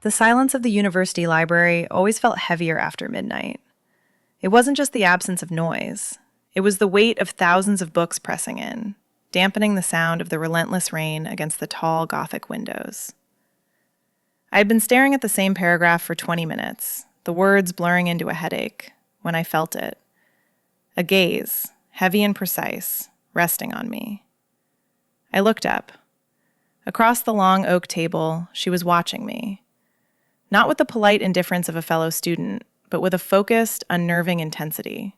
The silence of the university library always felt heavier after midnight. It wasn't just the absence of noise. It was the weight of thousands of books pressing in, dampening the sound of the relentless rain against the tall Gothic windows. I had been staring at the same paragraph for 20 minutes, the words blurring into a headache, when I felt it. A gaze, heavy and precise, resting on me. I looked up. Across the long oak table, she was watching me. Not with the polite indifference of a fellow student, but with a focused, unnerving intensity.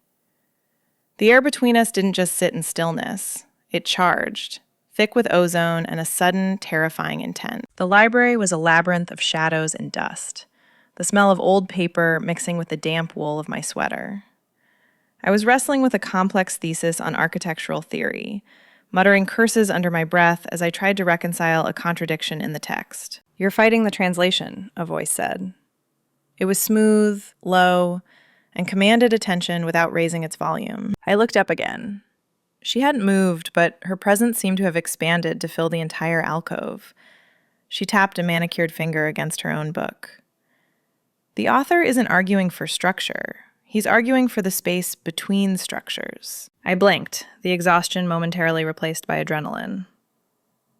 The air between us didn't just sit in stillness. It charged, thick with ozone and a sudden, terrifying intent. The library was a labyrinth of shadows and dust, the smell of old paper mixing with the damp wool of my sweater. I was wrestling with a complex thesis on architectural theory, muttering curses under my breath as I tried to reconcile a contradiction in the text. "You're fighting the translation," a voice said. It was smooth, low, and commanded attention without raising its volume. I looked up again. She hadn't moved, but her presence seemed to have expanded to fill the entire alcove. She tapped a manicured finger against her own book. The author isn't arguing for structure. He's arguing for the space between structures. I blinked, the exhaustion momentarily replaced by adrenaline.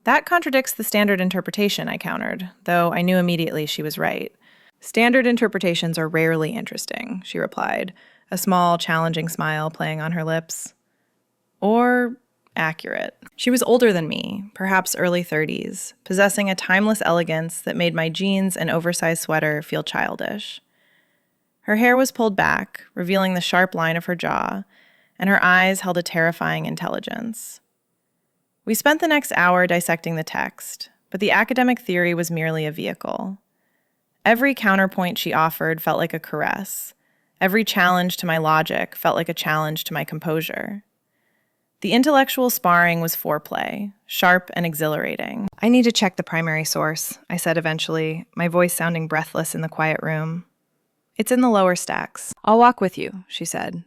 That contradicts the standard interpretation, I countered, though I knew immediately she was right. "Standard interpretations are rarely interesting," she replied, a small, challenging smile playing on her lips. Or accurate. She was older than me, perhaps early 30s, possessing a timeless elegance that made my jeans and oversized sweater feel childish. Her hair was pulled back, revealing the sharp line of her jaw, and her eyes held a terrifying intelligence. We spent the next hour dissecting the text, but the academic theory was merely a vehicle. Every counterpoint she offered felt like a caress. Every challenge to my logic felt like a challenge to my composure. The intellectual sparring was foreplay, sharp and exhilarating. "I need to check the primary source," I said eventually, my voice sounding breathless in the quiet room. "It's in the lower stacks." "I'll walk with you," she said.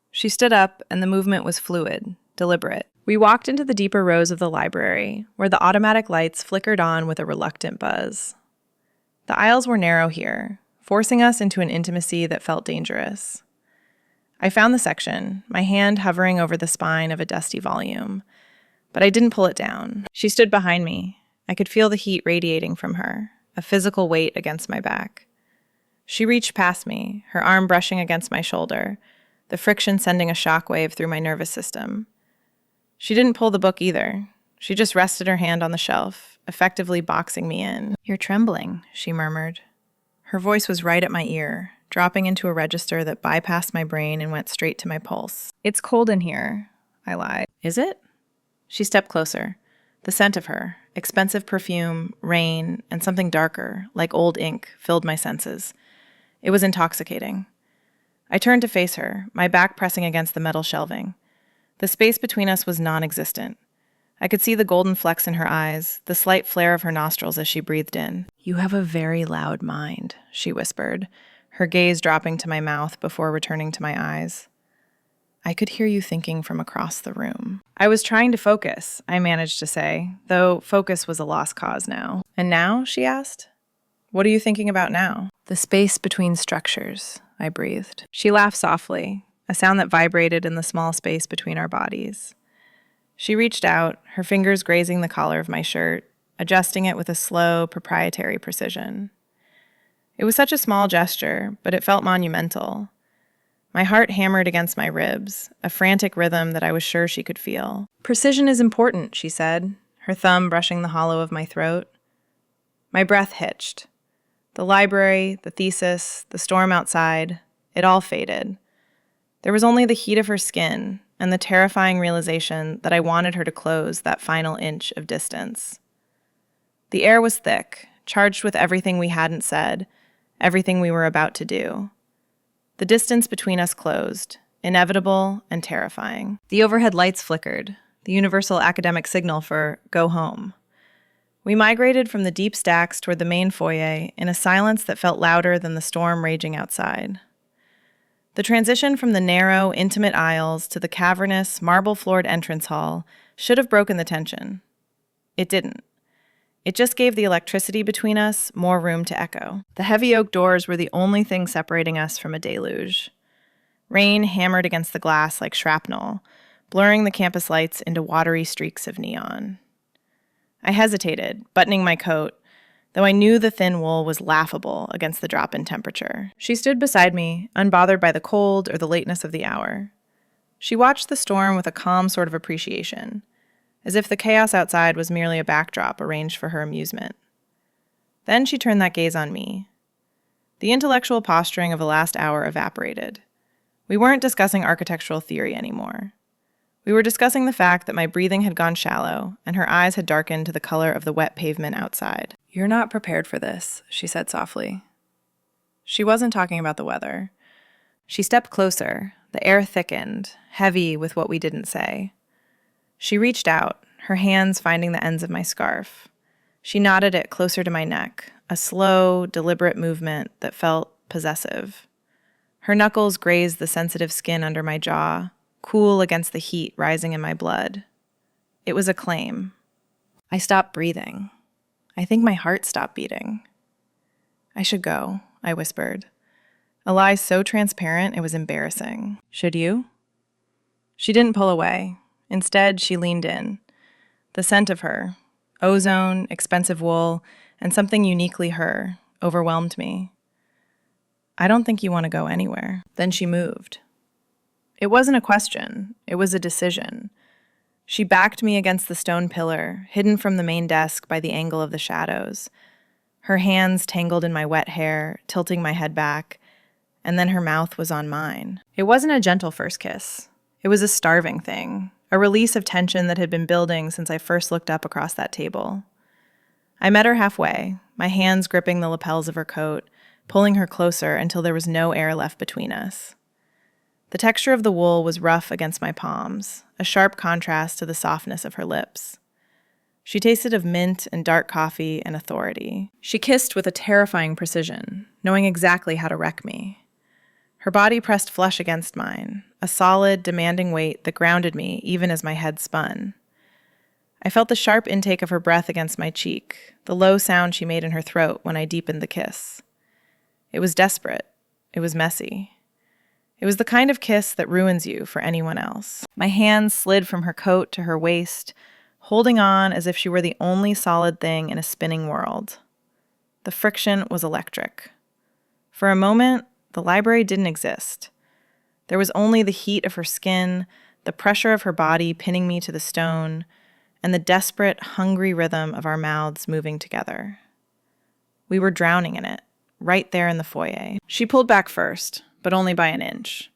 She stood up, and the movement was fluid, deliberate. We walked into the deeper rows of the library, where the automatic lights flickered on with a reluctant buzz. The aisles were narrow here, forcing us into an intimacy that felt dangerous. I found the section, my hand hovering over the spine of a dusty volume, but I didn't pull it down. She stood behind me. I could feel the heat radiating from her, a physical weight against my back. She reached past me, her arm brushing against my shoulder, the friction sending a shockwave through my nervous system. She didn't pull the book either. She just rested her hand on the shelf, effectively boxing me in. "You're trembling," she murmured. Her voice was right at my ear, dropping into a register that bypassed my brain and went straight to my pulse. "It's cold in here," I lied. "Is it?" She stepped closer. The scent of her, expensive perfume, rain, and something darker, like old ink, filled my senses. It was intoxicating. I turned to face her, my back pressing against the metal shelving. The space between us was non-existent. I could see the golden flecks in her eyes, the slight flare of her nostrils as she breathed in. "You have a very loud mind," she whispered, her gaze dropping to my mouth before returning to my eyes. "I could hear you thinking from across the room." "I was trying to focus," I managed to say, though focus was a lost cause now. "And now?" she asked. "What are you thinking about now?" "The space between structures," I breathed. She laughed softly, a sound that vibrated in the small space between our bodies. She reached out, her fingers grazing the collar of my shirt, adjusting it with a slow, proprietary precision. It was such a small gesture, but it felt monumental. My heart hammered against my ribs, a frantic rhythm that I was sure she could feel. "Precision is important," she said, her thumb brushing the hollow of my throat. My breath hitched. The library, the thesis, the storm outside, it all faded. There was only the heat of her skin and the terrifying realization that I wanted her to close that final inch of distance. The air was thick, charged with everything we hadn't said, everything we were about to do. The distance between us closed, inevitable and terrifying. The overhead lights flickered, the universal academic signal for go home. We migrated from the deep stacks toward the main foyer in a silence that felt louder than the storm raging outside. The transition from the narrow, intimate aisles to the cavernous, marble-floored entrance hall should have broken the tension. It didn't. It just gave the electricity between us more room to echo. The heavy oak doors were the only thing separating us from a deluge. Rain hammered against the glass like shrapnel, blurring the campus lights into watery streaks of neon. I hesitated, buttoning my coat, though I knew the thin wool was laughable against the drop in temperature. She stood beside me, unbothered by the cold or the lateness of the hour. She watched the storm with a calm sort of appreciation, as if the chaos outside was merely a backdrop arranged for her amusement. Then she turned that gaze on me. The intellectual posturing of the last hour evaporated. We weren't discussing architectural theory anymore. We were discussing the fact that my breathing had gone shallow and her eyes had darkened to the color of the wet pavement outside. "You're not prepared for this," she said softly. She wasn't talking about the weather. She stepped closer. The air thickened, heavy with what we didn't say. She reached out, her hands finding the ends of my scarf. She knotted it closer to my neck, a slow, deliberate movement that felt possessive. Her knuckles grazed the sensitive skin under my jaw, cool against the heat rising in my blood. It was a claim. I stopped breathing. I think my heart stopped beating. "I should go," I whispered. A lie so transparent it was embarrassing. "Should you?" She didn't pull away. Instead, she leaned in. The scent of her, ozone, expensive wool, and something uniquely her, overwhelmed me. "I don't think you want to go anywhere." Then she moved. It wasn't a question. It was a decision. She backed me against the stone pillar, hidden from the main desk by the angle of the shadows. Her hands tangled in my wet hair, tilting my head back, and then her mouth was on mine. It wasn't a gentle first kiss. It was a starving thing, a release of tension that had been building since I first looked up across that table. I met her halfway, my hands gripping the lapels of her coat, pulling her closer until there was no air left between us. The texture of the wool was rough against my palms, a sharp contrast to the softness of her lips. She tasted of mint and dark coffee and authority. She kissed with a terrifying precision, knowing exactly how to wreck me. Her body pressed flush against mine, a solid, demanding weight that grounded me even as my head spun. I felt the sharp intake of her breath against my cheek, the low sound she made in her throat when I deepened the kiss. It was desperate. It was messy. It was the kind of kiss that ruins you for anyone else. My hands slid from her coat to her waist, holding on as if she were the only solid thing in a spinning world. The friction was electric. For a moment, the library didn't exist. There was only the heat of her skin, the pressure of her body pinning me to the stone, and the desperate, hungry rhythm of our mouths moving together. We were drowning in it, right there in the foyer. She pulled back first, but only by an inch.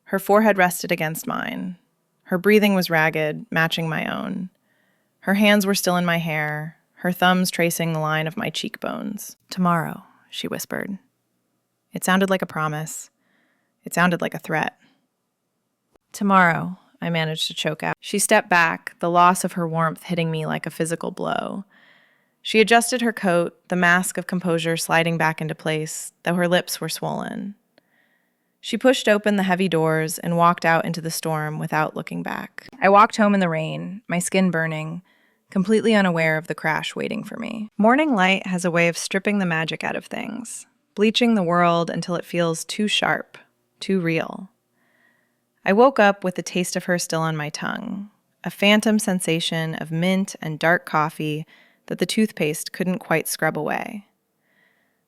Her forehead rested against mine. Her breathing was ragged, matching my own. Her hands were still in my hair, her thumbs tracing the line of my cheekbones. "Tomorrow," she whispered. It sounded like a promise. It sounded like a threat. "Tomorrow," I managed to choke out. She stepped back, the loss of her warmth hitting me like a physical blow. She adjusted her coat, the mask of composure sliding back into place, though her lips were swollen. She pushed open the heavy doors and walked out into the storm without looking back. I walked home in the rain, my skin burning, completely unaware of the crash waiting for me. Morning light has a way of stripping the magic out of things, bleaching the world until it feels too sharp, too real. I woke up with the taste of her still on my tongue, a phantom sensation of mint and dark coffee that the toothpaste couldn't quite scrub away.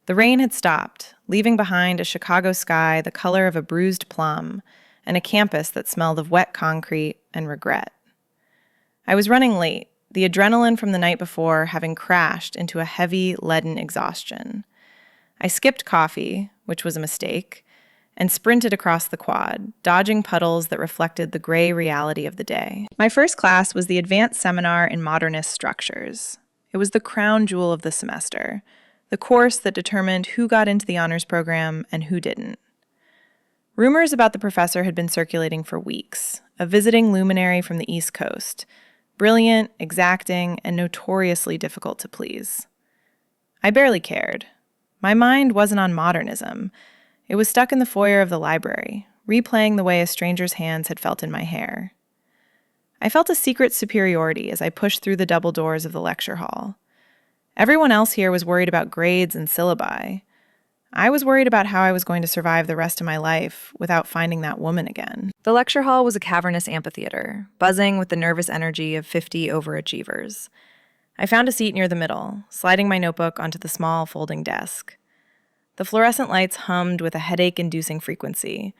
The rain had stopped, leaving behind a Chicago sky the color of a bruised plum and a campus that smelled of wet concrete and regret. I was running late, the adrenaline from the night before having crashed into a heavy, leaden exhaustion. I skipped coffee, which was a mistake, and sprinted across the quad, dodging puddles that reflected the gray reality of the day. My first class was the Advanced Seminar in Modernist Structures. It was the crown jewel of the semester, the course that determined who got into the honors program and who didn't. Rumors about the professor had been circulating for weeks, a visiting luminary from the East Coast, brilliant, exacting, and notoriously difficult to please. I barely cared. My mind wasn't on modernism. It was stuck in the foyer of the library, replaying the way a stranger's hands had felt in my hair. I felt a secret superiority as I pushed through the double doors of the lecture hall. Everyone else here was worried about grades and syllabi. I was worried about how I was going to survive the rest of my life without finding that woman again. The lecture hall was a cavernous amphitheater, buzzing with the nervous energy of 50 overachievers. I found a seat near the middle, sliding my notebook onto the small folding desk. The fluorescent lights hummed with a headache-inducing frequency,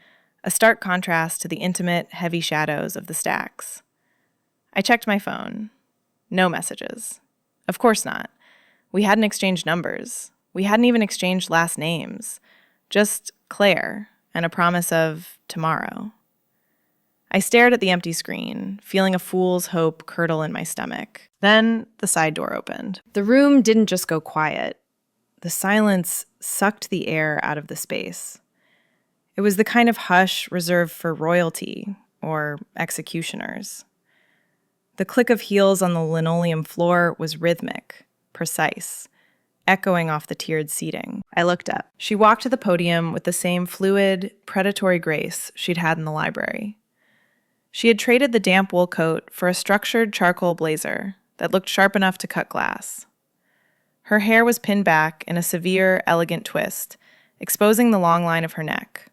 a stark contrast to the intimate, heavy shadows of the stacks. I checked my phone. No messages. Of course not. We hadn't exchanged numbers. We hadn't even exchanged last names. Just Claire and a promise of tomorrow. I stared at the empty screen, feeling a fool's hope curdle in my stomach. Then the side door opened. The room didn't just go quiet. The silence sucked the air out of the space. It was the kind of hush reserved for royalty or executioners. The click of heels on the linoleum floor was rhythmic, precise, echoing off the tiered seating. I looked up. She walked to the podium with the same fluid, predatory grace she'd had in the library. She had traded the damp wool coat for a structured charcoal blazer that looked sharp enough to cut glass. Her hair was pinned back in a severe, elegant twist, exposing the long line of her neck.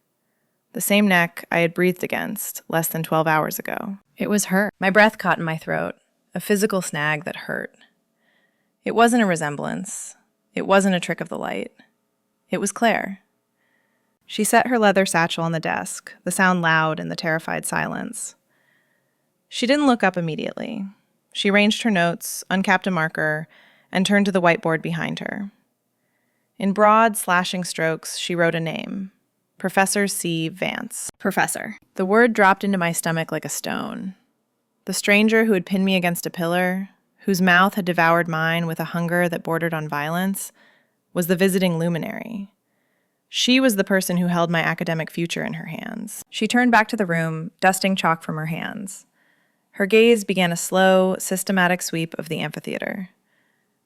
The same neck I had breathed against less than 12 hours ago. It was her. My breath caught in my throat, a physical snag that hurt. It wasn't a resemblance. It wasn't a trick of the light. It was Claire. She set her leather satchel on the desk, the sound loud in the terrified silence. She didn't look up immediately. She arranged her notes, uncapped a marker, and turned to the whiteboard behind her. In broad, slashing strokes, she wrote a name. Professor C. Vance. Professor. The word dropped into my stomach like a stone. The stranger who had pinned me against a pillar, whose mouth had devoured mine with a hunger that bordered on violence, was the visiting luminary. She was the person who held my academic future in her hands. She turned back to the room, dusting chalk from her hands. Her gaze began a slow, systematic sweep of the amphitheater.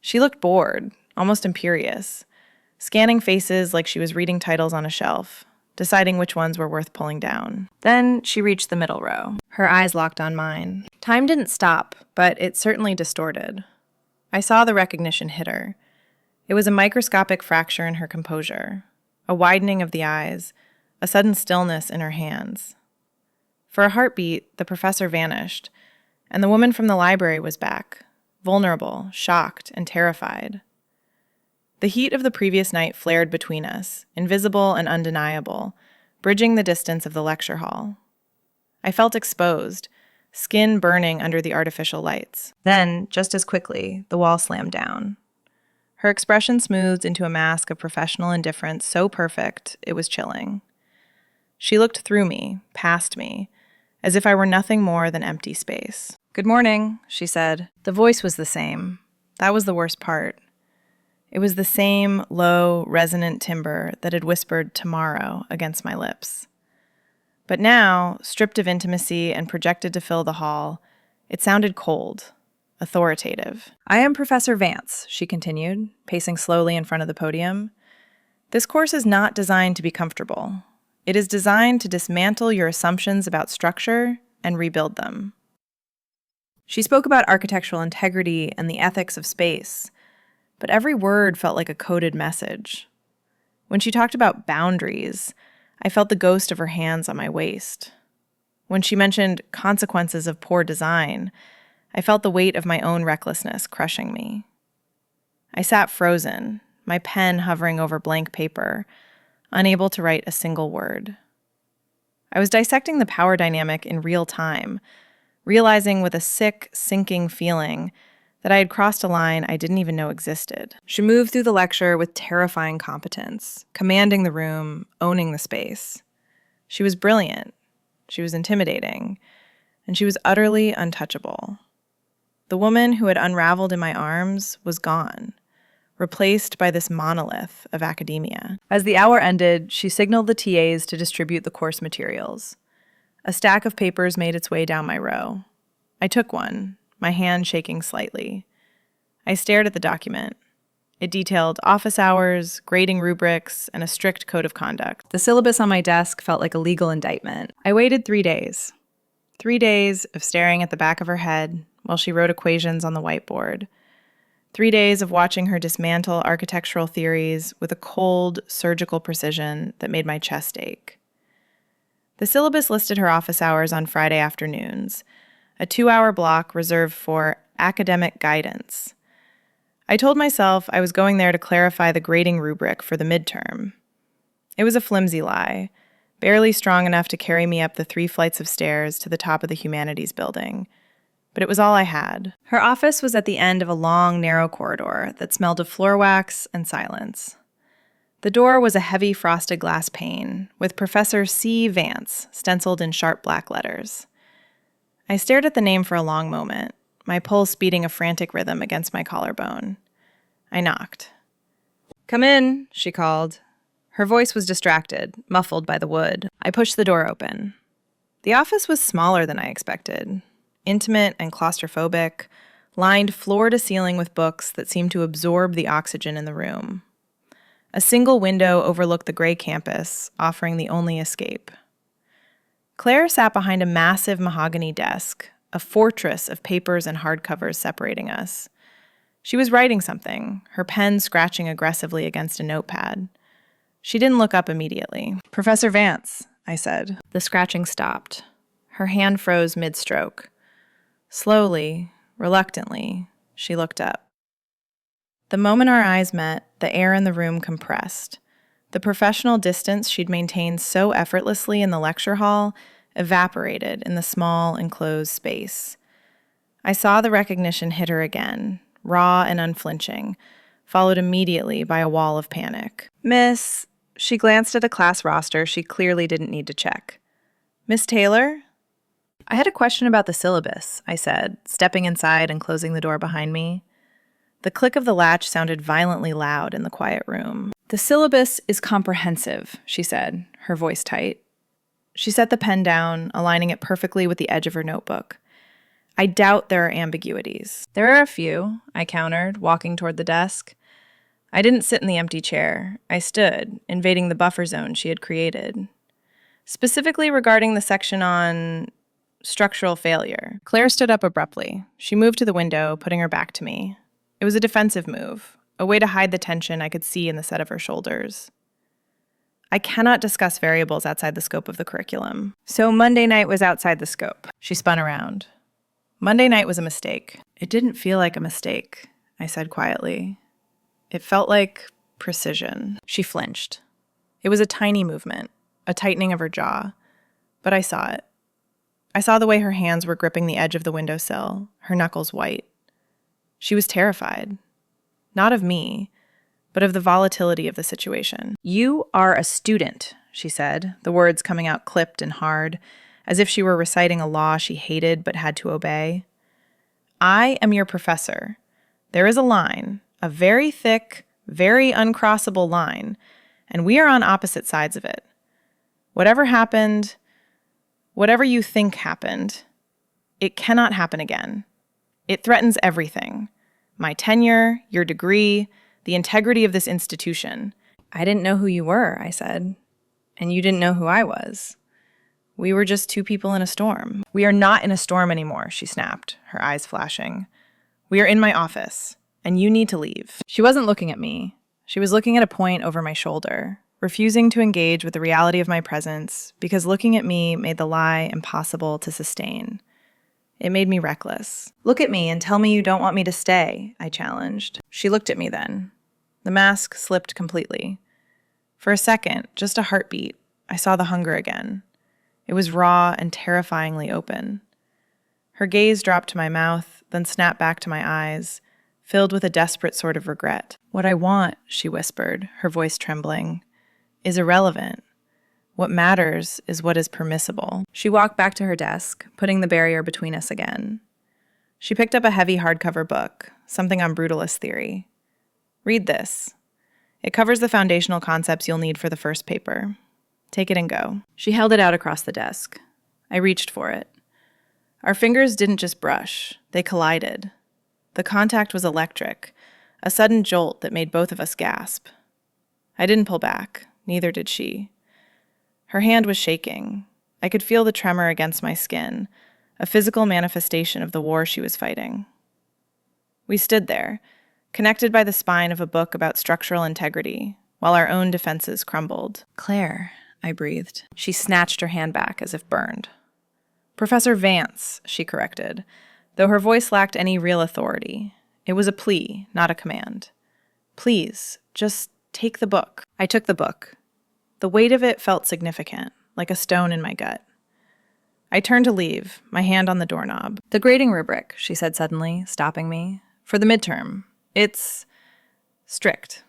She looked bored, almost imperious, scanning faces like she was reading titles on a shelf, deciding which ones were worth pulling down. Then she reached the middle row. Her eyes locked on mine. Time didn't stop, but it certainly distorted. I saw the recognition hit her. It was a microscopic fracture in her composure, a widening of the eyes, a sudden stillness in her hands. For a heartbeat, the professor vanished, and the woman from the library was back, vulnerable, shocked, and terrified. The heat of the previous night flared between us, invisible and undeniable, bridging the distance of the lecture hall. I felt exposed, skin burning under the artificial lights. Then, just as quickly, the wall slammed down. Her expression smoothed into a mask of professional indifference so perfect it was chilling. She looked through me, past me, as if I were nothing more than empty space. "Good morning," she said. The voice was the same. That was the worst part. It was the same low, resonant timbre that had whispered tomorrow against my lips. But now, stripped of intimacy and projected to fill the hall, it sounded cold, authoritative. "I am Professor Vance," she continued, pacing slowly in front of the podium. "This course is not designed to be comfortable. It is designed to dismantle your assumptions about structure and rebuild them." She spoke about architectural integrity and the ethics of space, but every word felt like a coded message. When she talked about boundaries, I felt the ghost of her hands on my waist. When she mentioned consequences of poor design, I felt the weight of my own recklessness crushing me. I sat frozen, my pen hovering over blank paper, unable to write a single word. I was dissecting the power dynamic in real time, realizing with a sick, sinking feeling that I had crossed a line I didn't even know existed. She moved through the lecture with terrifying competence, commanding the room, owning the space. She was brilliant, she was intimidating, and she was utterly untouchable. The woman who had unraveled in my arms was gone, replaced by this monolith of academia. As the hour ended, she signaled the TAs to distribute the course materials. A stack of papers made its way down my row. I took one, my hand shaking slightly. I stared at the document. It detailed office hours, grading rubrics, and a strict code of conduct. The syllabus on my desk felt like a legal indictment. I waited 3 days. 3 days of staring at the back of her head while she wrote equations on the whiteboard. 3 days of watching her dismantle architectural theories with a cold, surgical precision that made my chest ache. The syllabus listed her office hours on Friday afternoons, a 2-hour block reserved for academic guidance. I told myself I was going there to clarify the grading rubric for the midterm. It was a flimsy lie, barely strong enough to carry me up the 3 flights of stairs to the top of the humanities building. But it was all I had. Her office was at the end of a long, narrow corridor that smelled of floor wax and silence. The door was a heavy frosted glass pane, with Professor C. Vance stenciled in sharp black letters. I stared at the name for a long moment, my pulse beating a frantic rhythm against my collarbone. I knocked. "Come in," she called. Her voice was distracted, muffled by the wood. I pushed the door open. The office was smaller than I expected. Intimate and claustrophobic, lined floor to ceiling with books that seemed to absorb the oxygen in the room. A single window overlooked the gray campus, offering the only escape. Claire sat behind a massive mahogany desk, a fortress of papers and hardcovers separating us. She was writing something, her pen scratching aggressively against a notepad. She didn't look up immediately. "Professor Vance," I said. The scratching stopped. Her hand froze mid-stroke. Slowly, reluctantly, she looked up. The moment our eyes met, the air in the room compressed. The professional distance she'd maintained so effortlessly in the lecture hall evaporated in the small, enclosed space. I saw the recognition hit her again, raw and unflinching, followed immediately by a wall of panic. "Miss," she glanced at a class roster she clearly didn't need to check. "Miss Taylor?" "I had a question about the syllabus," I said, stepping inside and closing the door behind me. The click of the latch sounded violently loud in the quiet room. "The syllabus is comprehensive," she said, her voice tight. She set the pen down, aligning it perfectly with the edge of her notebook. "I doubt there are ambiguities." "There are a few," I countered, walking toward the desk. I didn't sit in the empty chair. I stood, invading the buffer zone she had created. Specifically regarding the section on structural failure. Claire stood up abruptly. She moved to the window, putting her back to me. It was a defensive move, a way to hide the tension I could see in the set of her shoulders. "I cannot discuss variables outside the scope of the curriculum." "So Monday night was outside the scope." She spun around. "Monday night was a mistake." "It didn't feel like a mistake," I said quietly. "It felt like precision." She flinched. It was a tiny movement, a tightening of her jaw, but I saw it. I saw the way her hands were gripping the edge of the windowsill, her knuckles white. She was terrified. Not of me, but of the volatility of the situation. "You are a student," she said, the words coming out clipped and hard, as if she were reciting a law she hated but had to obey. "I am your professor. There is a line, a very thick, very uncrossable line, and we are on opposite sides of it. Whatever happened, whatever you think happened, it cannot happen again. It threatens everything. My tenure, your degree, the integrity of this institution." "I didn't know who you were," I said. "And you didn't know who I was. We were just 2 people in a storm." "We are not in a storm anymore," she snapped, her eyes flashing. "We are in my office, and you need to leave." She wasn't looking at me. She was looking at a point over my shoulder, refusing to engage with the reality of my presence because looking at me made the lie impossible to sustain. It made me reckless. "Look at me and tell me you don't want me to stay," I challenged. She looked at me then. The mask slipped completely. For a second, just a heartbeat, I saw the hunger again. It was raw and terrifyingly open. Her gaze dropped to my mouth, then snapped back to my eyes, filled with a desperate sort of regret. "What I want," she whispered, her voice trembling, "is irrelevant. What matters is what is permissible." She walked back to her desk, putting the barrier between us again. She picked up a heavy hardcover book, something on brutalist theory. "Read this. It covers the foundational concepts you'll need for the first paper. Take it and go." She held it out across the desk. I reached for it. Our fingers didn't just brush, they collided. The contact was electric, a sudden jolt that made both of us gasp. I didn't pull back, neither did she. Her hand was shaking. I could feel the tremor against my skin, a physical manifestation of the war she was fighting. We stood there, connected by the spine of a book about structural integrity, while our own defenses crumbled. "Claire," I breathed. She snatched her hand back as if burned. "Professor Vance," she corrected, though her voice lacked any real authority. It was a plea, not a command. "Please, just take the book." I took the book. The weight of it felt significant, like a stone in my gut. I turned to leave, my hand on the doorknob. "The grading rubric," she said suddenly, stopping me. "For the midterm. It's strict.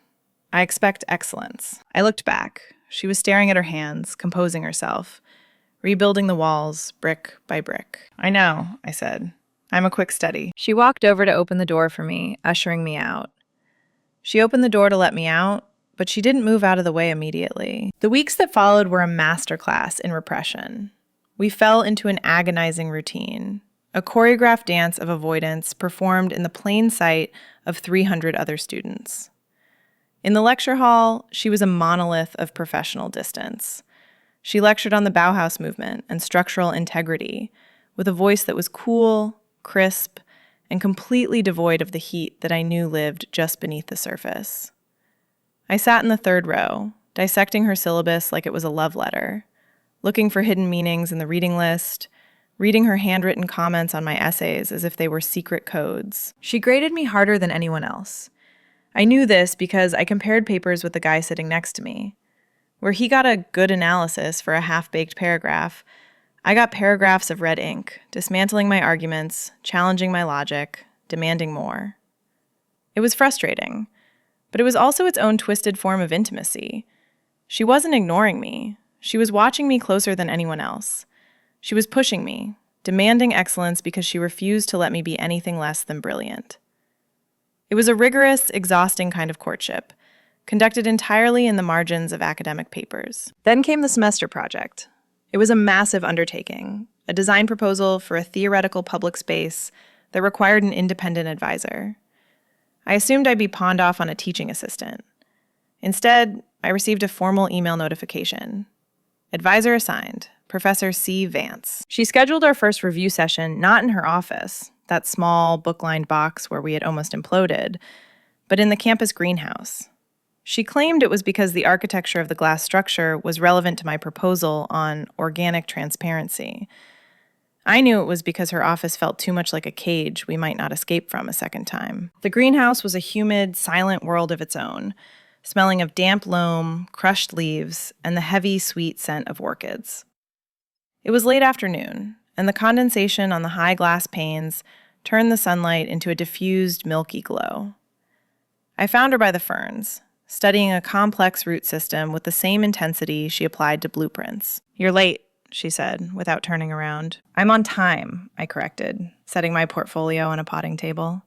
I expect excellence." I looked back. She was staring at her hands, composing herself, rebuilding the walls, brick by brick. "I know," I said. "I'm a quick study." She walked over to open the door for me, ushering me out. She opened the door to let me out, but she didn't move out of the way immediately. The weeks that followed were a masterclass in repression. We fell into an agonizing routine, a choreographed dance of avoidance performed in the plain sight of 300 other students. In the lecture hall, she was a monolith of professional distance. She lectured on the Bauhaus movement and structural integrity with a voice that was cool, crisp, and completely devoid of the heat that I knew lived just beneath the surface. I sat in the third row, dissecting her syllabus like it was a love letter, looking for hidden meanings in the reading list, reading her handwritten comments on my essays as if they were secret codes. She graded me harder than anyone else. I knew this because I compared papers with the guy sitting next to me. Where he got a good analysis for a half-baked paragraph, I got paragraphs of red ink, dismantling my arguments, challenging my logic, demanding more. It was frustrating, but it was also its own twisted form of intimacy. She wasn't ignoring me. She was watching me closer than anyone else. She was pushing me, demanding excellence because she refused to let me be anything less than brilliant. It was a rigorous, exhausting kind of courtship, conducted entirely in the margins of academic papers. Then came the semester project. It was a massive undertaking, a design proposal for a theoretical public space that required an independent advisor. I assumed I'd be pawned off on a teaching assistant. Instead, I received a formal email notification. Advisor assigned, Professor C. Vance. She scheduled our first review session not in her office, that small, book-lined box where we had almost imploded, but in the campus greenhouse. She claimed it was because the architecture of the glass structure was relevant to my proposal on organic transparency. I knew it was because her office felt too much like a cage we might not escape from a second time. The greenhouse was a humid, silent world of its own, smelling of damp loam, crushed leaves, and the heavy, sweet scent of orchids. It was late afternoon, and the condensation on the high glass panes turned the sunlight into a diffused, milky glow. I found her by the ferns, studying a complex root system with the same intensity she applied to blueprints. "You're late," she said, without turning around. "I'm on time," I corrected, setting my portfolio on a potting table.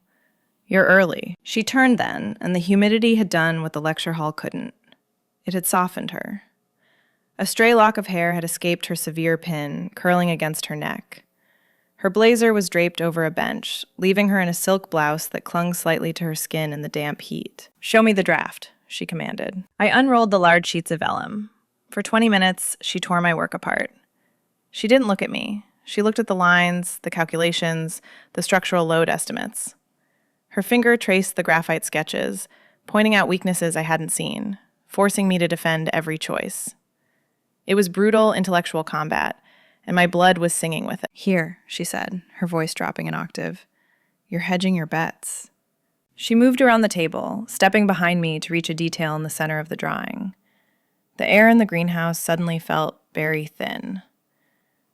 "You're early." She turned then, and the humidity had done what the lecture hall couldn't. It had softened her. A stray lock of hair had escaped her severe pin, curling against her neck. Her blazer was draped over a bench, leaving her in a silk blouse that clung slightly to her skin in the damp heat. "Show me the draft," she commanded. I unrolled the large sheets of vellum. For 20 minutes, she tore my work apart. She didn't look at me. She looked at the lines, the calculations, the structural load estimates. Her finger traced the graphite sketches, pointing out weaknesses I hadn't seen, forcing me to defend every choice. It was brutal intellectual combat, and my blood was singing with it. "Here," she said, her voice dropping an octave. "You're hedging your bets." She moved around the table, stepping behind me to reach a detail in the center of the drawing. The air in the greenhouse suddenly felt very thin.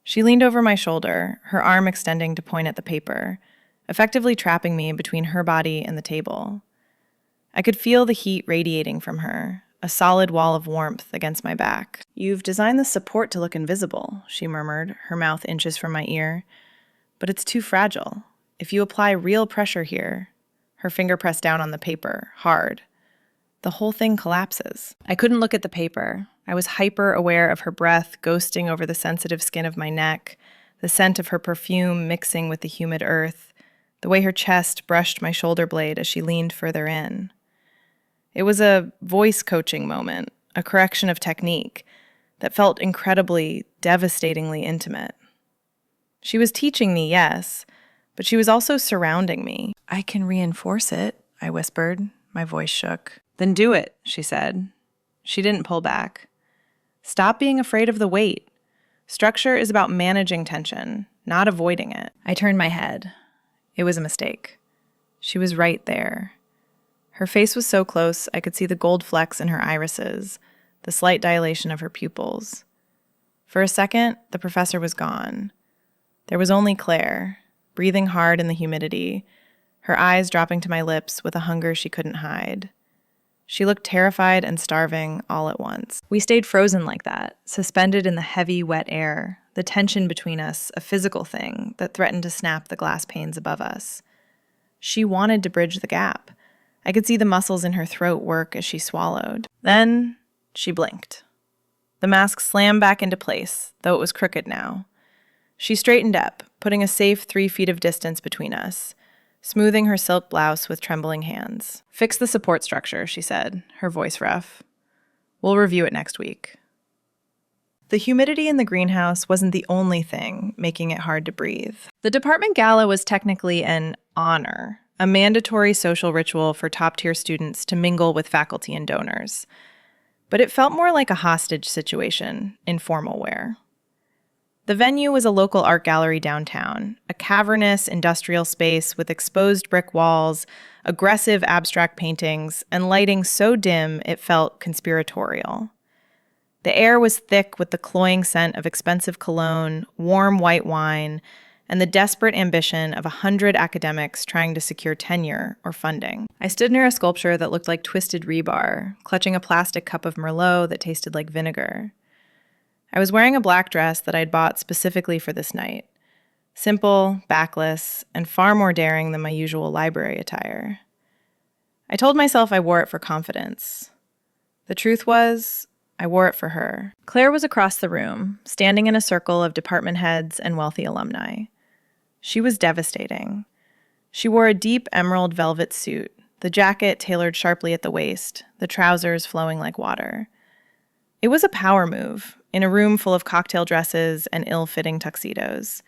She leaned over my shoulder, her arm extending to point at the paper, effectively trapping me between her body and the table. I could feel the heat radiating from her, a solid wall of warmth against my back. "You've designed the support to look invisible," she murmured, her mouth inches from my ear. "But it's too fragile. If you apply real pressure here," her finger pressed down on the paper, hard, "the whole thing collapses." I couldn't look at the paper. I was hyper-aware of her breath ghosting over the sensitive skin of my neck, the scent of her perfume mixing with the humid earth, the way her chest brushed my shoulder blade as she leaned further in. It was a voice coaching moment, a correction of technique, that felt incredibly, devastatingly intimate. She was teaching me, yes, but she was also surrounding me. "I can reinforce it," I whispered. My voice shook. Then do it, she said. She didn't pull back. Stop being afraid of the weight. Structure is about managing tension, not avoiding it. I turned my head. It was a mistake. She was right there. Her face was so close I could see the gold flecks in her irises, the slight dilation of her pupils. For a second, the professor was gone. There was only Claire, breathing hard in the humidity, her eyes dropping to my lips with a hunger she couldn't hide. She looked terrified and starving all at once. We stayed frozen like that, suspended in the heavy, wet air, the tension between us a physical thing that threatened to snap the glass panes above us. She wanted to bridge the gap. I could see the muscles in her throat work as she swallowed. Then she blinked. The mask slammed back into place, though it was crooked now. She straightened up, putting a safe 3 feet of distance between us, smoothing her silk blouse with trembling hands. Fix the support structure, she said, her voice rough. We'll review it next week. The humidity in the greenhouse wasn't the only thing making it hard to breathe. The department gala was technically an honor, a mandatory social ritual for top-tier students to mingle with faculty and donors. But it felt more like a hostage situation in formal wear. The venue was a local art gallery downtown, a cavernous industrial space with exposed brick walls, aggressive abstract paintings, and lighting so dim it felt conspiratorial. The air was thick with the cloying scent of expensive cologne, warm white wine, and the desperate ambition of 100 academics trying to secure tenure or funding. I stood near a sculpture that looked like twisted rebar, clutching a plastic cup of Merlot that tasted like vinegar. I was wearing a black dress that I'd bought specifically for this night. Simple, backless, and far more daring than my usual library attire. I told myself I wore it for confidence. The truth was, I wore it for her. Claire was across the room, standing in a circle of department heads and wealthy alumni. She was devastating. She wore a deep emerald velvet suit, the jacket tailored sharply at the waist, the trousers flowing like water. It was a power move, in a room full of cocktail dresses and ill-fitting tuxedos.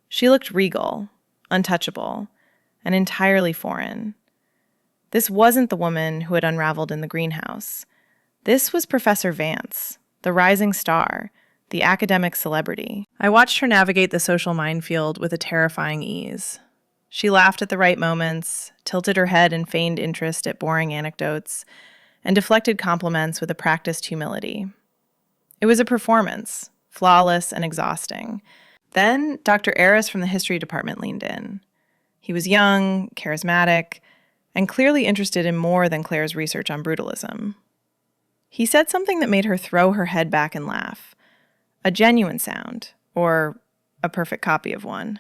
She looked regal, untouchable, and entirely foreign. This wasn't the woman who had unraveled in the greenhouse. This was Professor Vance, the rising star, the academic celebrity. I watched her navigate the social minefield with a terrifying ease. She laughed at the right moments, tilted her head in feigned interest at boring anecdotes, and deflected compliments with a practiced humility. It was a performance, flawless and exhausting. Then Dr. Aris from the history department leaned in. He was young, charismatic, and clearly interested in more than Claire's research on brutalism. He said something that made her throw her head back and laugh. A genuine sound, or a perfect copy of one.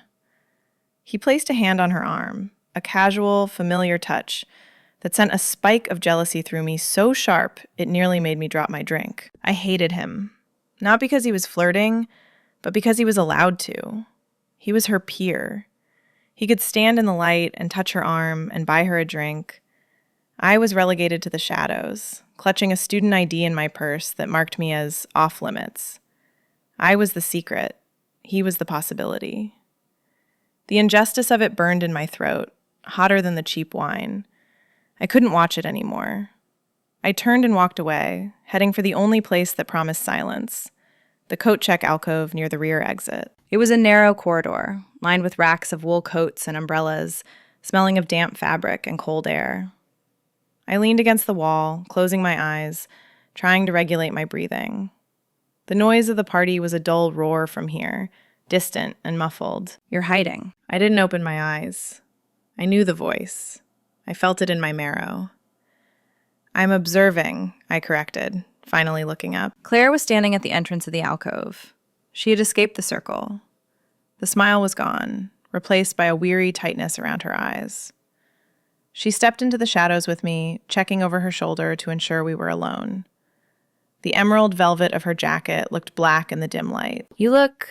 He placed a hand on her arm, a casual, familiar touch that sent a spike of jealousy through me so sharp it nearly made me drop my drink. I hated him. Not because he was flirting, but because he was allowed to. He was her peer. He could stand in the light and touch her arm and buy her a drink. I was relegated to the shadows, clutching a student ID in my purse that marked me as off limits. I was the secret. He was the possibility. The injustice of it burned in my throat, hotter than the cheap wine. I couldn't watch it anymore. I turned and walked away, heading for the only place that promised silence, the coat check alcove near the rear exit. It was a narrow corridor, lined with racks of wool coats and umbrellas, smelling of damp fabric and cold air. I leaned against the wall, closing my eyes, trying to regulate my breathing. The noise of the party was a dull roar from here, distant and muffled. You're hiding. I didn't open my eyes. I knew the voice. I felt it in my marrow. I'm observing, I corrected, finally looking up. Claire was standing at the entrance of the alcove. She had escaped the circle. The smile was gone, replaced by a weary tightness around her eyes. She stepped into the shadows with me, checking over her shoulder to ensure we were alone. The emerald velvet of her jacket looked black in the dim light. You look...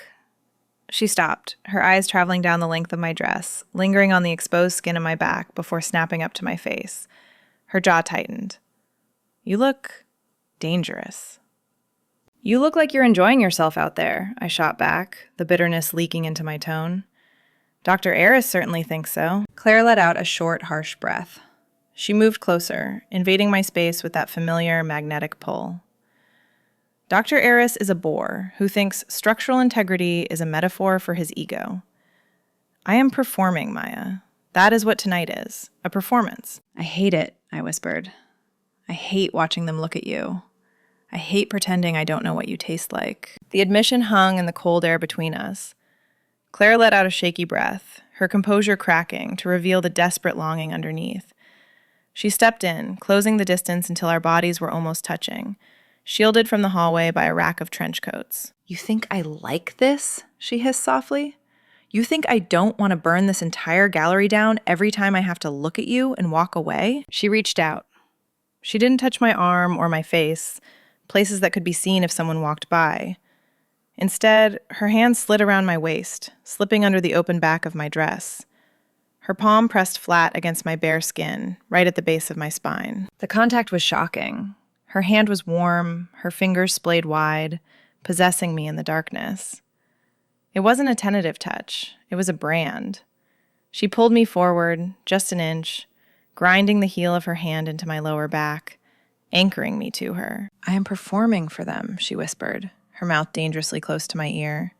She stopped, her eyes traveling down the length of my dress, lingering on the exposed skin of my back before snapping up to my face. Her jaw tightened. You look... dangerous. You look like you're enjoying yourself out there, I shot back, the bitterness leaking into my tone. Dr. Aris certainly thinks so. Claire let out a short, harsh breath. She moved closer, invading my space with that familiar magnetic pull. Dr. Eris is a bore who thinks structural integrity is a metaphor for his ego. I am performing, Maya. That is what tonight is, a performance. I hate it, I whispered. I hate watching them look at you. I hate pretending I don't know what you taste like. The admission hung in the cold air between us. Claire let out a shaky breath, her composure cracking to reveal the desperate longing underneath. She stepped in, closing the distance until our bodies were almost touching, shielded from the hallway by a rack of trench coats. You think I like this? She hissed softly. You think I don't want to burn this entire gallery down every time I have to look at you and walk away? She reached out. She didn't touch my arm or my face, places that could be seen if someone walked by. Instead, her hand slid around my waist, slipping under the open back of my dress. Her palm pressed flat against my bare skin, right at the base of my spine. The contact was shocking. Her hand was warm, her fingers splayed wide, possessing me in the darkness. It wasn't a tentative touch, it was a brand. She pulled me forward, just an inch, grinding the heel of her hand into my lower back, anchoring me to her. I am performing for them, she whispered, her mouth dangerously close to my ear.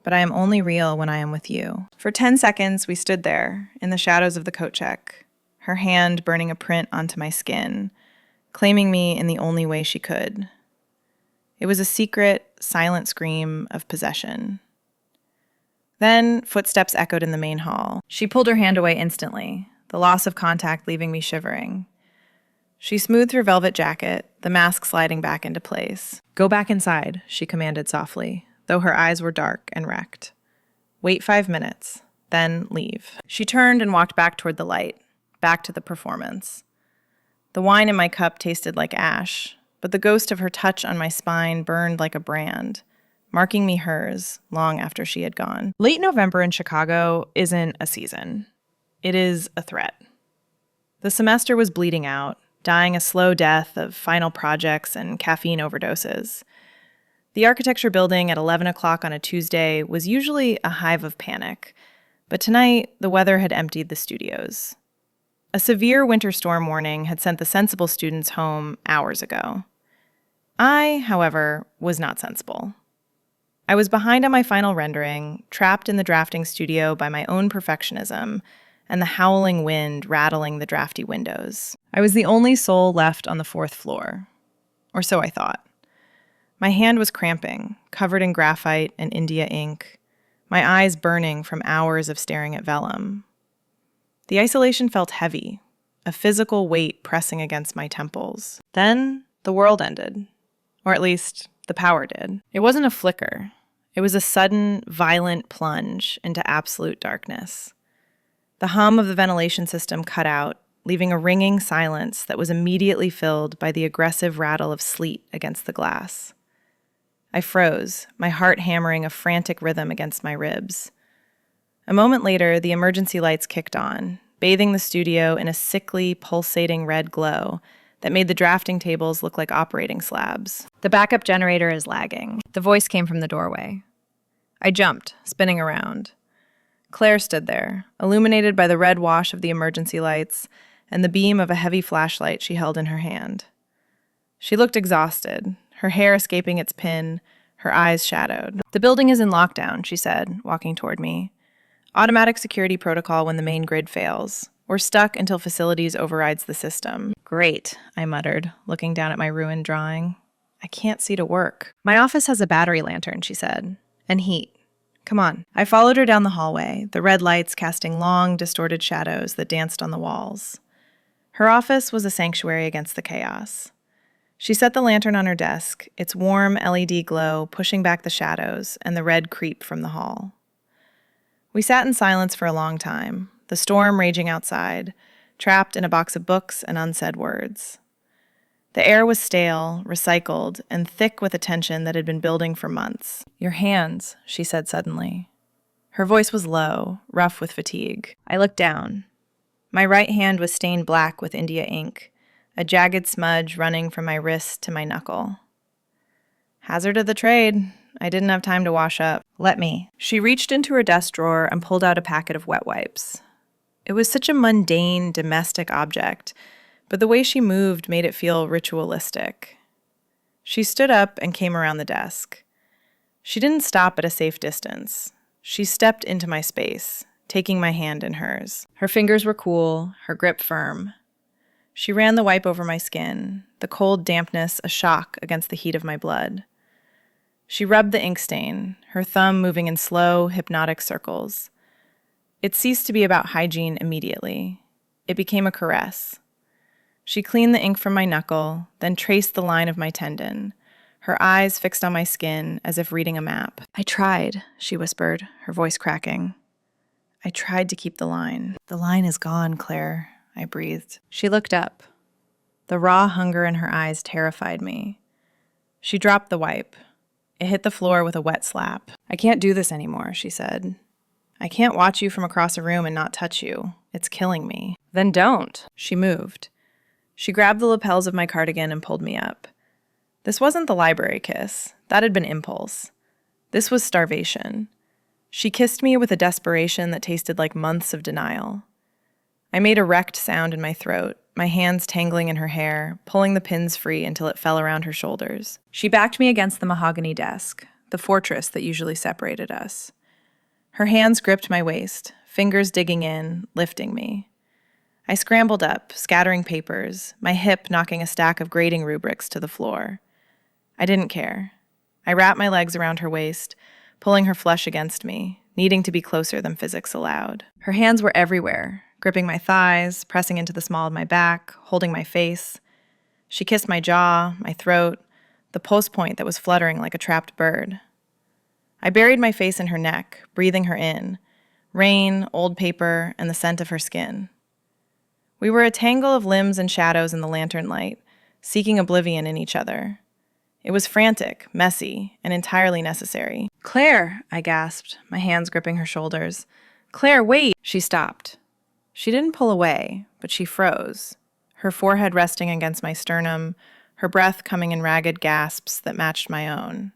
But I am only real when I am with you. For 10 seconds, we stood there, in the shadows of the coat check, her hand burning a print onto my skin, claiming me in the only way she could. It was a secret, silent scream of possession. Then, footsteps echoed in the main hall. She pulled her hand away instantly, the loss of contact leaving me shivering. She smoothed her velvet jacket, the mask sliding back into place. Go back inside, she commanded softly, though her eyes were dark and wrecked. Wait 5 minutes, then leave. She turned and walked back toward the light, back to the performance. The wine in my cup tasted like ash, but the ghost of her touch on my spine burned like a brand, marking me hers long after she had gone. Late November in Chicago isn't a season. It is a threat. The semester was bleeding out, dying a slow death of final projects and caffeine overdoses. The architecture building at 11 o'clock on a Tuesday was usually a hive of panic, but tonight the weather had emptied the studios. A severe winter storm warning had sent the sensible students home hours ago. I, however, was not sensible. I was behind on my final rendering, trapped in the drafting studio by my own perfectionism and the howling wind rattling the drafty windows. I was the only soul left on the 4th floor, or so I thought. My hand was cramping, covered in graphite and India ink, my eyes burning from hours of staring at vellum. The isolation felt heavy, a physical weight pressing against my temples. Then the world ended, or at least the power did. It wasn't a flicker. It was a sudden, violent plunge into absolute darkness. The hum of the ventilation system cut out, leaving a ringing silence that was immediately filled by the aggressive rattle of sleet against the glass. I froze, my heart hammering a frantic rhythm against my ribs. A moment later, the emergency lights kicked on, bathing the studio in a sickly, pulsating red glow that made the drafting tables look like operating slabs. The backup generator is lagging. The voice came from the doorway. I jumped, spinning around. Claire stood there, illuminated by the red wash of the emergency lights and the beam of a heavy flashlight she held in her hand. She looked exhausted, her hair escaping its pin, her eyes shadowed. "The building is in lockdown," she said, walking toward me. "Automatic security protocol when the main grid fails. We're stuck until facilities overrides the system." "Great," I muttered, looking down at my ruined drawing. "I can't see to work." "My office has a battery lantern," she said, "and heat. Come on." I followed her down the hallway, the red lights casting long, distorted shadows that danced on the walls. Her office was a sanctuary against the chaos. She set the lantern on her desk, its warm LED glow pushing back the shadows and the red creep from the hall. We sat in silence for a long time, the storm raging outside, trapped in a box of books and unsaid words. The air was stale, recycled, and thick with a tension that had been building for months. "Your hands," she said suddenly. Her voice was low, rough with fatigue. I looked down. My right hand was stained black with India ink, a jagged smudge running from my wrist to my knuckle. Hazard of the trade. I didn't have time to wash up. "Let me." She reached into her desk drawer and pulled out a packet of wet wipes. It was such a mundane, domestic object, but the way she moved made it feel ritualistic. She stood up and came around the desk. She didn't stop at a safe distance. She stepped into my space, taking my hand in hers. Her fingers were cool, her grip firm. She ran the wipe over my skin, the cold dampness a shock against the heat of my blood. She rubbed the ink stain, her thumb moving in slow, hypnotic circles. It ceased to be about hygiene immediately. It became a caress. She cleaned the ink from my knuckle, then traced the line of my tendon, her eyes fixed on my skin as if reading a map. "I tried," she whispered, her voice cracking. "I tried to keep the line." "The line is gone, Claire," I breathed. She looked up. The raw hunger in her eyes terrified me. She dropped the wipe. It hit the floor with a wet slap. "I can't do this anymore," she said. "I can't watch you from across a room and not touch you. It's killing me." "Then don't." She moved. She grabbed the lapels of my cardigan and pulled me up. This wasn't the library kiss. That had been impulse. This was starvation. She kissed me with a desperation that tasted like months of denial. I made a wrecked sound in my throat, my hands tangling in her hair, pulling the pins free until it fell around her shoulders. She backed me against the mahogany desk, the fortress that usually separated us. Her hands gripped my waist, fingers digging in, lifting me. I scrambled up, scattering papers, my hip knocking a stack of grading rubrics to the floor. I didn't care. I wrapped my legs around her waist, pulling her flesh against me, needing to be closer than physics allowed. Her hands were everywhere, gripping my thighs, pressing into the small of my back, holding my face. She kissed my jaw, my throat, the post point that was fluttering like a trapped bird. I buried my face in her neck, breathing her in, rain, old paper, and the scent of her skin. We were a tangle of limbs and shadows in the lantern light, seeking oblivion in each other. It was frantic, messy, and entirely necessary. "Claire," I gasped, my hands gripping her shoulders. "Claire, wait!" She stopped. She didn't pull away, but she froze, her forehead resting against my sternum, her breath coming in ragged gasps that matched my own.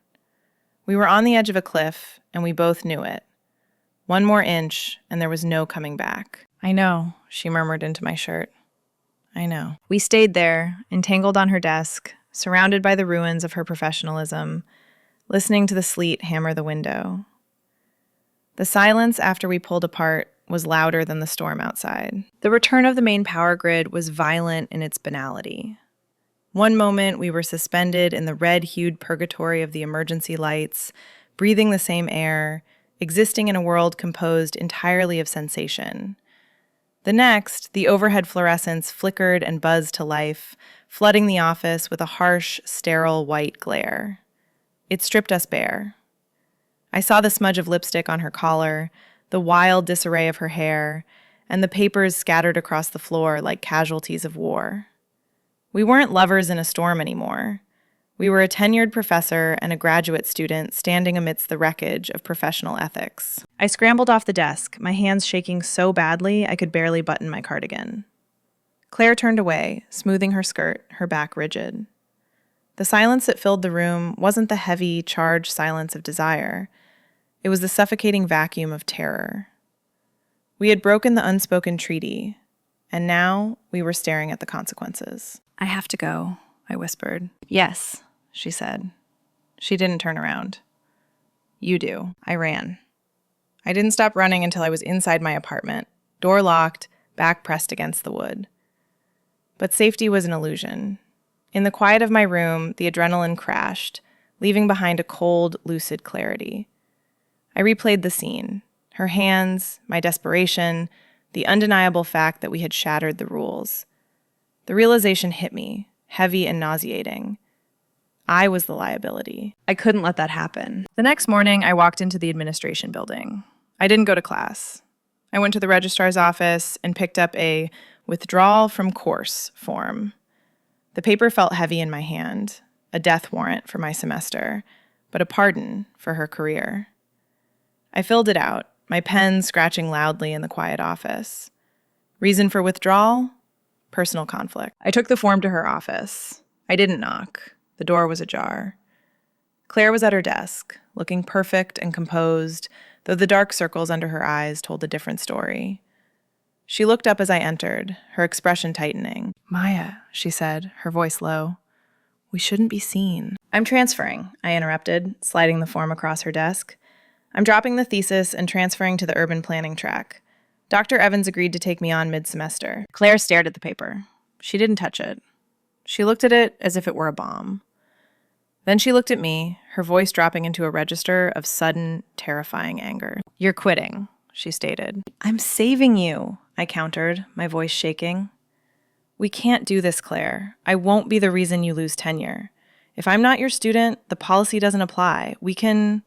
We were on the edge of a cliff, and we both knew it. One more inch, and there was no coming back. "I know," she murmured into my shirt. "I know." We stayed there, entangled on her desk, surrounded by the ruins of her professionalism, listening to the sleet hammer the window. The silence after we pulled apart was louder than the storm outside. The return of the main power grid was violent in its banality. One moment we were suspended in the red-hued purgatory of the emergency lights, breathing the same air, existing in a world composed entirely of sensation. The next, the overhead fluorescents flickered and buzzed to life, flooding the office with a harsh, sterile white glare. It stripped us bare. I saw the smudge of lipstick on her collar, the wild disarray of her hair, and the papers scattered across the floor like casualties of war. We weren't lovers in a storm anymore. We were a tenured professor and a graduate student standing amidst the wreckage of professional ethics. I scrambled off the desk, my hands shaking so badly I could barely button my cardigan. Claire turned away, smoothing her skirt, her back rigid. The silence that filled the room wasn't the heavy, charged silence of desire. It was the suffocating vacuum of terror. We had broken the unspoken treaty, and now we were staring at the consequences. "I have to go," I whispered. "Yes," she said. She didn't turn around. "You do." I ran. I didn't stop running until I was inside my apartment, door locked, back pressed against the wood. But safety was an illusion. In the quiet of my room, the adrenaline crashed, leaving behind a cold, lucid clarity. I replayed the scene, her hands, my desperation, the undeniable fact that we had shattered the rules. The realization hit me, heavy and nauseating. I was the liability. I couldn't let that happen. The next morning, I walked into the administration building. I didn't go to class. I went to the registrar's office and picked up a withdrawal from course form. The paper felt heavy in my hand, a death warrant for my semester, but a pardon for her career. I filled it out, my pen scratching loudly in the quiet office. Reason for withdrawal? Personal conflict. I took the form to her office. I didn't knock. The door was ajar. Claire was at her desk, looking perfect and composed, though the dark circles under her eyes told a different story. She looked up as I entered, her expression tightening. "Maya," she said, her voice low. "We shouldn't be seen." "I'm transferring," I interrupted, sliding the form across her desk. "I'm dropping the thesis and transferring to the urban planning track. Dr. Evans agreed to take me on mid-semester." Claire stared at the paper. She didn't touch it. She looked at it as if it were a bomb. Then she looked at me, her voice dropping into a register of sudden, terrifying anger. "You're quitting," she stated. "I'm saving you," I countered, my voice shaking. "We can't do this, Claire. I won't be the reason you lose tenure. If I'm not your student, the policy doesn't apply. We can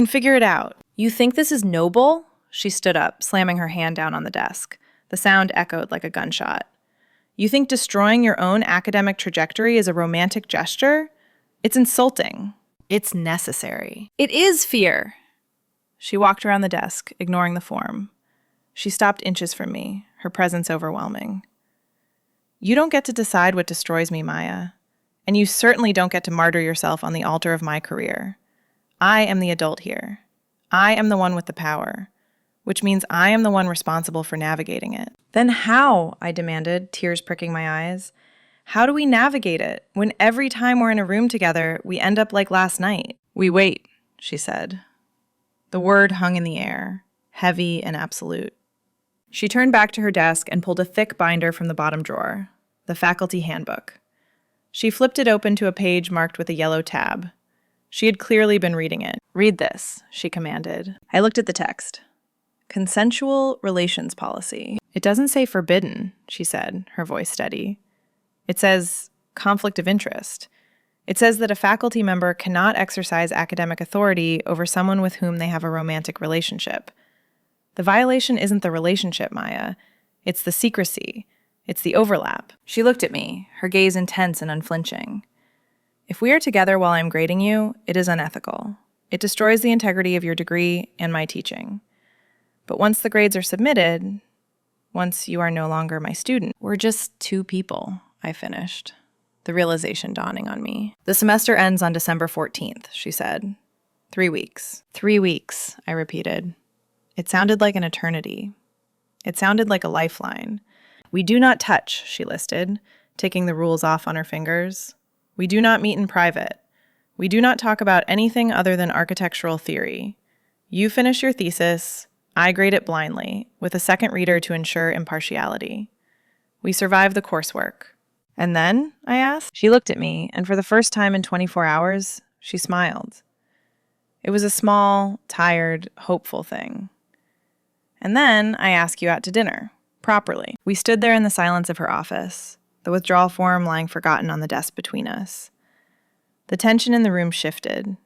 figure it out." "You think this is noble?" She stood up, slamming her hand down on the desk. The sound echoed like a gunshot. "You think destroying your own academic trajectory is a romantic gesture? It's insulting. It's necessary." "It is fear." She walked around the desk, ignoring the form. She stopped inches from me, her presence overwhelming. "You don't get to decide what destroys me, Maya. And you certainly don't get to martyr yourself on the altar of my career. I am the adult here. I am the one with the power, which means I am the one responsible for navigating it." "Then how?" I demanded, tears pricking my eyes. "How do we navigate it when every time we're in a room together, we end up like last night?" "We wait," she said. The word hung in the air, heavy and absolute. She turned back to her desk and pulled a thick binder from the bottom drawer, the faculty handbook. She flipped it open to a page marked with a yellow tab. She had clearly been reading it. "Read this," she commanded. I looked at the text. "Consensual relations policy." "It doesn't say forbidden," she said, her voice steady. "It says conflict of interest. It says that a faculty member cannot exercise academic authority over someone with whom they have a romantic relationship. The violation isn't the relationship, Maya. It's the secrecy. It's the overlap." She looked at me, her gaze intense and unflinching. "If we are together while I'm grading you, it is unethical. It destroys the integrity of your degree and my teaching. But once the grades are submitted, once you are no longer my student, we're just two people," I finished, the realization dawning on me. "The semester ends on December 14th, she said. 3 weeks. 3 weeks, I repeated. It sounded like an eternity. It sounded like a lifeline. "We do not touch," she listed, ticking the rules off on her fingers. "We do not meet in private. We do not talk about anything other than architectural theory. You finish your thesis, I grade it blindly, with a second reader to ensure impartiality. We survive the coursework." "And then?" I asked. She looked at me, and for the first time in 24 hours, she smiled. It was a small, tired, hopeful thing. "And then I ask you out to dinner, properly." We stood there in the silence of her office, the withdrawal form lying forgotten on the desk between us. The tension in the room shifted.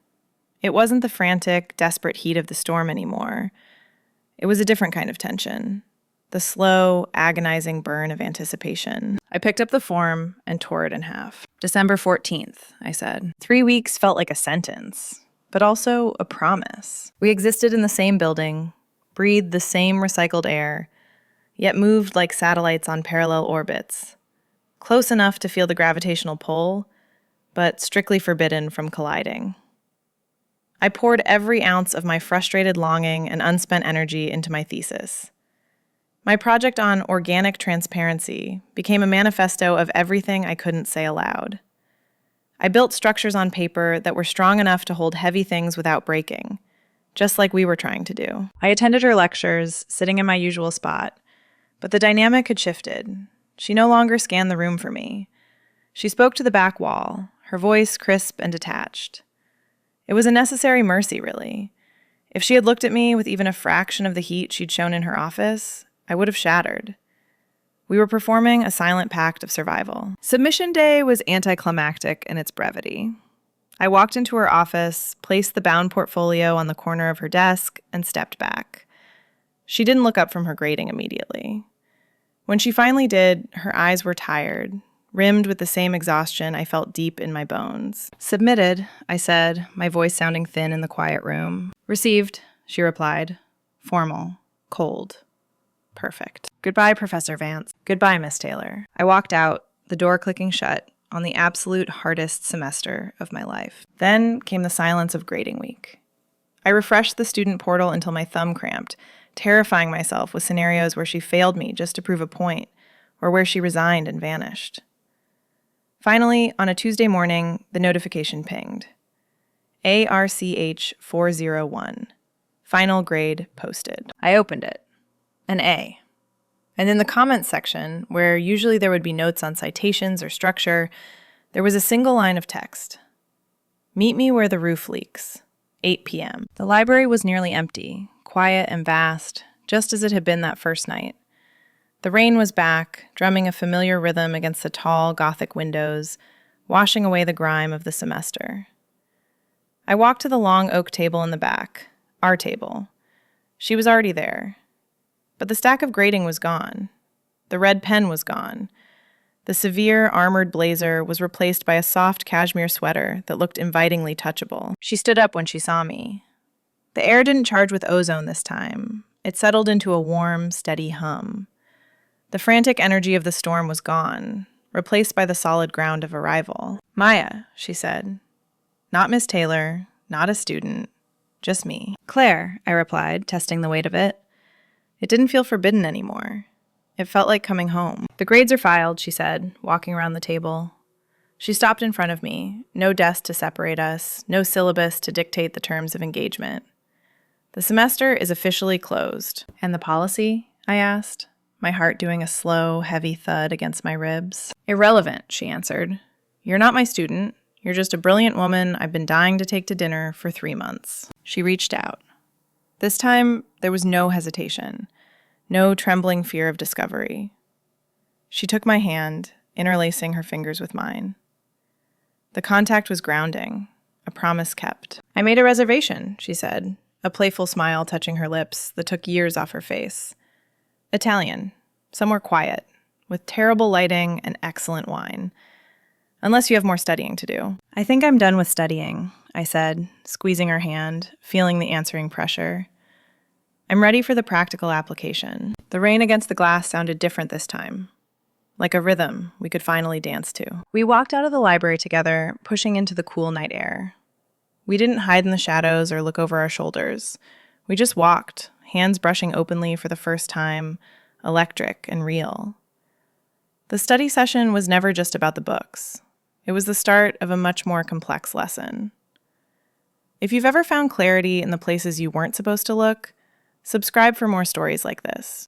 It wasn't the frantic, desperate heat of the storm anymore. It was a different kind of tension, the slow, agonizing burn of anticipation. I picked up the form and tore it in half. "December 14th, I said. 3 weeks felt like a sentence, but also a promise. We existed in the same building, breathed the same recycled air, yet moved like satellites on parallel orbits, close enough to feel the gravitational pull, but strictly forbidden from colliding. I poured every ounce of my frustrated longing and unspent energy into my thesis. My project on organic transparency became a manifesto of everything I couldn't say aloud. I built structures on paper that were strong enough to hold heavy things without breaking, just like we were trying to do. I attended her lectures, sitting in my usual spot, but the dynamic had shifted. She no longer scanned the room for me. She spoke to the back wall, her voice crisp and detached. It was a necessary mercy, really. If she had looked at me with even a fraction of the heat she'd shown in her office, I would have shattered. We were performing a silent pact of survival. Submission day was anticlimactic in its brevity. I walked into her office, placed the bound portfolio on the corner of her desk, and stepped back. She didn't look up from her grading immediately. When she finally did, her eyes were tired, rimmed with the same exhaustion I felt deep in my bones. "Submitted," I said, my voice sounding thin in the quiet room. "Received," she replied. Formal, cold. Perfect. "Goodbye, Professor Vance." "Goodbye, Miss Taylor." I walked out, the door clicking shut, on the absolute hardest semester of my life. Then came the silence of grading week. I refreshed the student portal until my thumb cramped, terrifying myself with scenarios where she failed me just to prove a point, or where she resigned and vanished. Finally, on a Tuesday morning, the notification pinged. ARCH 401. Final grade posted. I opened it. An A. And in the comments section, where usually there would be notes on citations or structure, there was a single line of text. Meet me where the roof leaks. 8 p.m. The library was nearly empty, quiet and vast, just as it had been that first night. The rain was back, drumming a familiar rhythm against the tall Gothic windows, washing away the grime of the semester. I walked to the long oak table in the back, our table. She was already there. But the stack of grading was gone. The red pen was gone. The severe, armored blazer was replaced by a soft cashmere sweater that looked invitingly touchable. She stood up when she saw me. The air didn't charge with ozone this time. It settled into a warm, steady hum. The frantic energy of the storm was gone, replaced by the solid ground of arrival. "Maya," she said. "Not Miss Taylor, not a student, just me." "Claire," I replied, testing the weight of it. It didn't feel forbidden anymore. It felt like coming home. "The grades are filed," she said, walking around the table. She stopped in front of me, no desk to separate us, no syllabus to dictate the terms of engagement. "The semester is officially closed." "And the policy?" I asked, my heart doing a slow, heavy thud against my ribs. "Irrelevant," she answered. "You're not my student. You're just a brilliant woman I've been dying to take to dinner for 3 months." She reached out. This time, there was no hesitation. No trembling fear of discovery. She took my hand, interlacing her fingers with mine. The contact was grounding, a promise kept. "I made a reservation," she said, a playful smile touching her lips that took years off her face. "Italian, somewhere quiet, with terrible lighting and excellent wine. Unless you have more studying to do." "I think I'm done with studying," I said, squeezing her hand, feeling the answering pressure. "I'm ready for the practical application." The rain against the glass sounded different this time, like a rhythm we could finally dance to. We walked out of the library together, pushing into the cool night air. We didn't hide in the shadows or look over our shoulders. We just walked, hands brushing openly for the first time, electric and real. The study session was never just about the books. It was the start of a much more complex lesson. If you've ever found clarity in the places you weren't supposed to look, subscribe for more stories like this.